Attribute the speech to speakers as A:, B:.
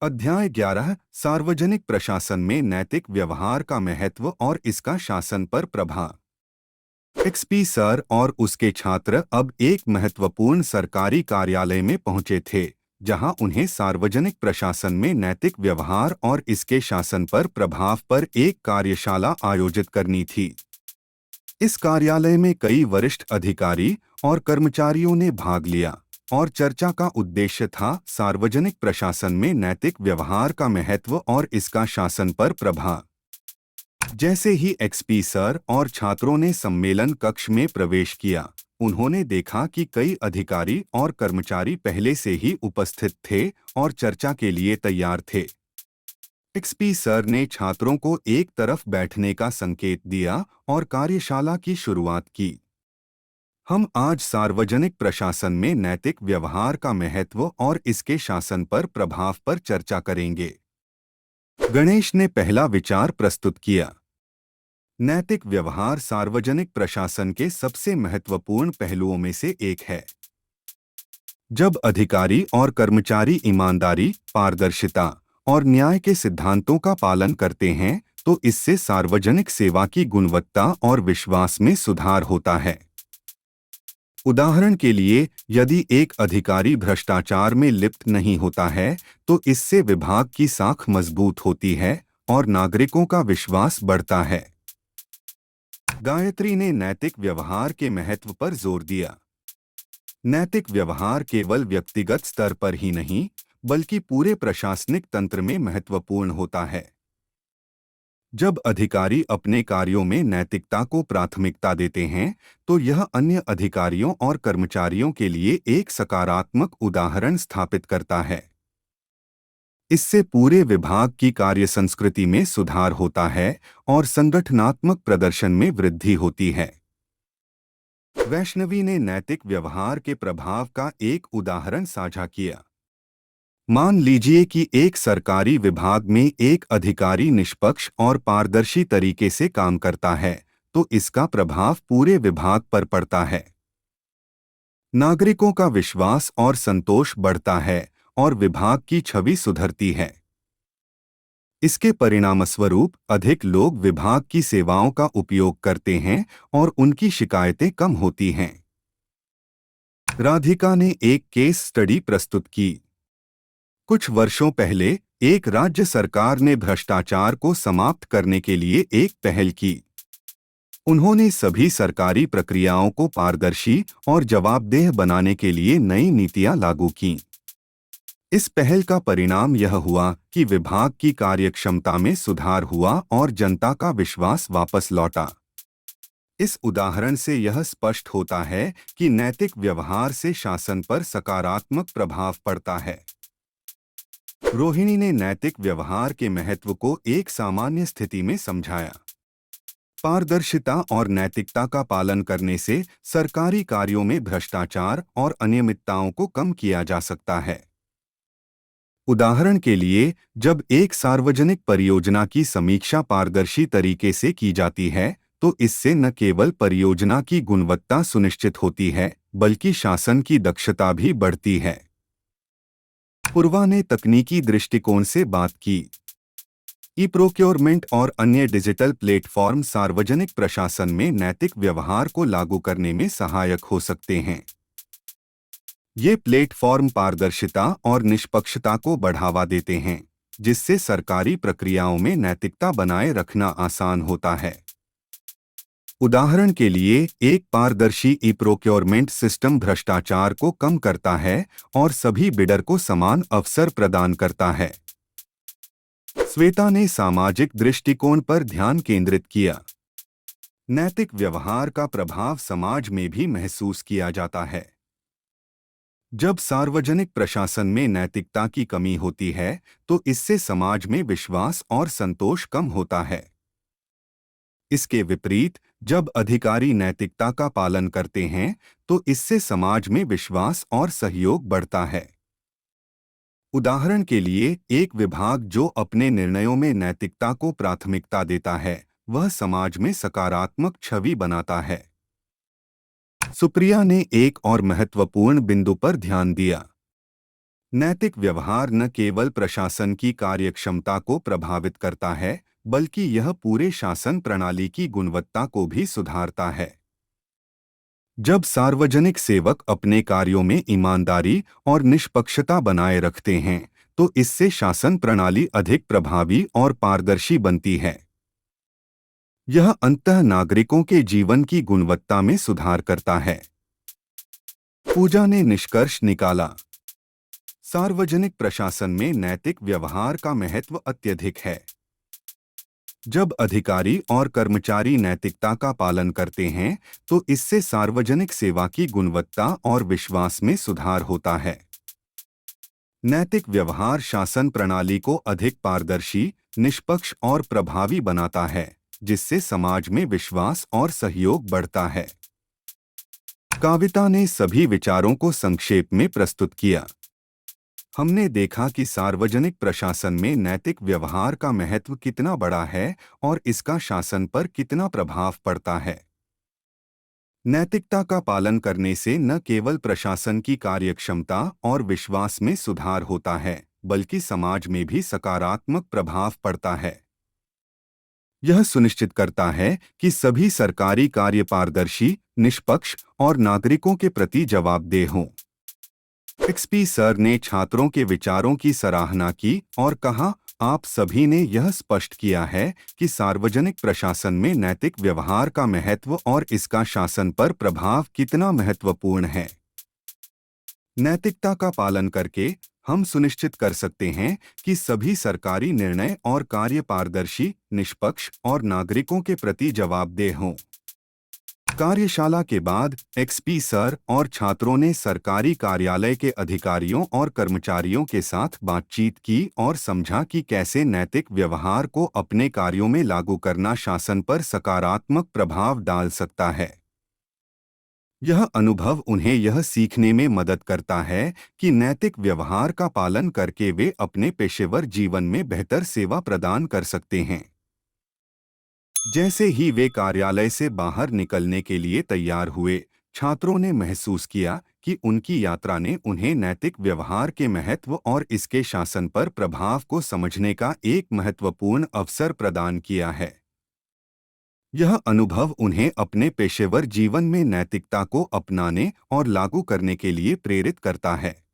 A: अध्याय 11 सार्वजनिक प्रशासन में नैतिक व्यवहार का महत्व और इसका शासन पर प्रभाव। एक्सपी सर और उसके छात्र अब एक महत्वपूर्ण सरकारी कार्यालय में पहुंचे थे, जहां उन्हें सार्वजनिक प्रशासन में नैतिक व्यवहार और इसके शासन पर प्रभाव पर एक कार्यशाला आयोजित करनी थी। इस कार्यालय में कई वरिष्ठ अधिकारी और कर्मचारियों ने भाग लिया और चर्चा का उद्देश्य था सार्वजनिक प्रशासन में नैतिक व्यवहार का महत्व और इसका शासन पर प्रभाव। जैसे ही एक्सपी सर और छात्रों ने सम्मेलन कक्ष में प्रवेश किया, उन्होंने देखा कि कई अधिकारी और कर्मचारी पहले से ही उपस्थित थे और चर्चा के लिए तैयार थे। एक्सपी सर ने छात्रों को एक तरफ बैठने का संकेत दिया और कार्यशाला की शुरुआत की। हम आज सार्वजनिक प्रशासन में नैतिक व्यवहार का महत्व और इसके शासन पर प्रभाव पर चर्चा करेंगे। गणेश ने पहला विचार प्रस्तुत किया। नैतिक व्यवहार सार्वजनिक प्रशासन के सबसे महत्वपूर्ण पहलुओं में से एक है। जब अधिकारी और कर्मचारी ईमानदारी, पारदर्शिता और न्याय के सिद्धांतों का पालन करते हैं, तो इससे सार्वजनिक सेवा की गुणवत्ता और विश्वास में सुधार होता है। उदाहरण के लिए, यदि एक अधिकारी भ्रष्टाचार में लिप्त नहीं होता है, तो इससे विभाग की साख मजबूत होती है और नागरिकों का विश्वास बढ़ता है। गायत्री ने नैतिक व्यवहार के महत्व पर जोर दिया। नैतिक व्यवहार केवल व्यक्तिगत स्तर पर ही नहीं, बल्कि पूरे प्रशासनिक तंत्र में महत्वपूर्ण होता है। जब अधिकारी अपने कार्यों में नैतिकता को प्राथमिकता देते हैं, तो यह अन्य अधिकारियों और कर्मचारियों के लिए एक सकारात्मक उदाहरण स्थापित करता है। इससे पूरे विभाग की कार्य संस्कृति में सुधार होता है और संगठनात्मक प्रदर्शन में वृद्धि होती है। वैष्णवी ने नैतिक व्यवहार के प्रभाव का एक उदाहरण साझा किया। मान लीजिए कि एक सरकारी विभाग में एक अधिकारी निष्पक्ष और पारदर्शी तरीके से काम करता है, तो इसका प्रभाव पूरे विभाग पर पड़ता है। नागरिकों का विश्वास और संतोष बढ़ता है और विभाग की छवि सुधरती है। इसके परिणामस्वरूप अधिक लोग विभाग की सेवाओं का उपयोग करते हैं और उनकी शिकायतें कम होती हैं। राधिका ने एक केस स्टडी प्रस्तुत की। कुछ वर्षों पहले एक राज्य सरकार ने भ्रष्टाचार को समाप्त करने के लिए एक पहल की। उन्होंने सभी सरकारी प्रक्रियाओं को पारदर्शी और जवाबदेह बनाने के लिए नई नीतियां लागू कीं। इस पहल का परिणाम यह हुआ कि विभाग की कार्यक्षमता में सुधार हुआ और जनता का विश्वास वापस लौटा। इस उदाहरण से यह स्पष्ट होता है कि नैतिक व्यवहार से शासन पर सकारात्मक प्रभाव पड़ता है। रोहिणी ने नैतिक व्यवहार के महत्व को एक सामान्य स्थिति में समझाया। पारदर्शिता और नैतिकता का पालन करने से सरकारी कार्यों में भ्रष्टाचार और अनियमितताओं को कम किया जा सकता है। उदाहरण के लिए, जब एक सार्वजनिक परियोजना की समीक्षा पारदर्शी तरीके से की जाती है, तो इससे न केवल परियोजना की गुणवत्ता सुनिश्चित होती है, बल्कि शासन की दक्षता भी बढ़ती है। पूर्वा ने तकनीकी दृष्टिकोण से बात की। ई-प्रोक्योरमेंट और अन्य डिजिटल प्लेटफॉर्म सार्वजनिक प्रशासन में नैतिक व्यवहार को लागू करने में सहायक हो सकते हैं। ये प्लेटफॉर्म पारदर्शिता और निष्पक्षता को बढ़ावा देते हैं, जिससे सरकारी प्रक्रियाओं में नैतिकता बनाए रखना आसान होता है। उदाहरण के लिए, एक पारदर्शी ई-प्रोक्योरमेंट सिस्टम भ्रष्टाचार को कम करता है और सभी बिडर को समान अवसर प्रदान करता है। श्वेता ने सामाजिक दृष्टिकोण पर ध्यान केंद्रित किया। नैतिक व्यवहार का प्रभाव समाज में भी महसूस किया जाता है। जब सार्वजनिक प्रशासन में नैतिकता की कमी होती है, तो इससे समाज में विश्वास और संतोष कम होता है। इसके विपरीत, जब अधिकारी नैतिकता का पालन करते हैं, तो इससे समाज में विश्वास और सहयोग बढ़ता है। उदाहरण के लिए, एक विभाग जो अपने निर्णयों में नैतिकता को प्राथमिकता देता है, वह समाज में सकारात्मक छवि बनाता है। सुप्रिया ने एक और महत्वपूर्ण बिंदु पर ध्यान दिया। नैतिक व्यवहार न केवल प्रशासन की कार्यक्षमता को प्रभावित करता है, बल्कि यह पूरे शासन प्रणाली की गुणवत्ता को भी सुधारता है। जब सार्वजनिक सेवक अपने कार्यों में ईमानदारी और निष्पक्षता बनाए रखते हैं, तो इससे शासन प्रणाली अधिक प्रभावी और पारदर्शी बनती है। यह अंततः नागरिकों के जीवन की गुणवत्ता में सुधार करता है। पूजा ने निष्कर्ष निकाला, सार्वजनिक प्रशासन में नैतिक व्यवहार का महत्व अत्यधिक है। जब अधिकारी और कर्मचारी नैतिकता का पालन करते हैं, तो इससे सार्वजनिक सेवा की गुणवत्ता और विश्वास में सुधार होता है। नैतिक व्यवहार शासन प्रणाली को अधिक पारदर्शी, निष्पक्ष और प्रभावी बनाता है, जिससे समाज में विश्वास और सहयोग बढ़ता है। काविता ने सभी विचारों को संक्षेप में प्रस्तुत किया। हमने देखा कि सार्वजनिक प्रशासन में नैतिक व्यवहार का महत्व कितना बड़ा है और इसका शासन पर कितना प्रभाव पड़ता है। नैतिकता का पालन करने से न केवल प्रशासन की कार्यक्षमता और विश्वास में सुधार होता है, बल्कि समाज में भी सकारात्मक प्रभाव पड़ता है। यह सुनिश्चित करता है कि सभी सरकारी कार्य पारदर्शी, निष्पक्ष और नागरिकों के प्रति जवाबदेह हों। एक्सपी सर ने छात्रों के विचारों की सराहना की और कहा, आप सभी ने यह स्पष्ट किया है कि सार्वजनिक प्रशासन में नैतिक व्यवहार का महत्व और इसका शासन पर प्रभाव कितना महत्वपूर्ण है। नैतिकता का पालन करके हम सुनिश्चित कर सकते हैं कि सभी सरकारी निर्णय और कार्य पारदर्शी, निष्पक्ष और नागरिकों के प्रति जवाबदेह हों। कार्यशाला के बाद एक्सपी सर और छात्रों ने सरकारी कार्यालय के अधिकारियों और कर्मचारियों के साथ बातचीत की और समझा कि कैसे नैतिक व्यवहार को अपने कार्यों में लागू करना शासन पर सकारात्मक प्रभाव डाल सकता है। यह अनुभव उन्हें यह सीखने में मदद करता है कि नैतिक व्यवहार का पालन करके वे अपने पेशेवर जीवन में बेहतर सेवा प्रदान कर सकते हैं। जैसे ही वे कार्यालय से बाहर निकलने के लिए तैयार हुए, छात्रों ने महसूस किया कि उनकी यात्रा ने उन्हें नैतिक व्यवहार के महत्व और इसके शासन पर प्रभाव को समझने का एक महत्वपूर्ण अवसर प्रदान किया है। यह अनुभव उन्हें अपने पेशेवर जीवन में नैतिकता को अपनाने और लागू करने के लिए प्रेरित करता है।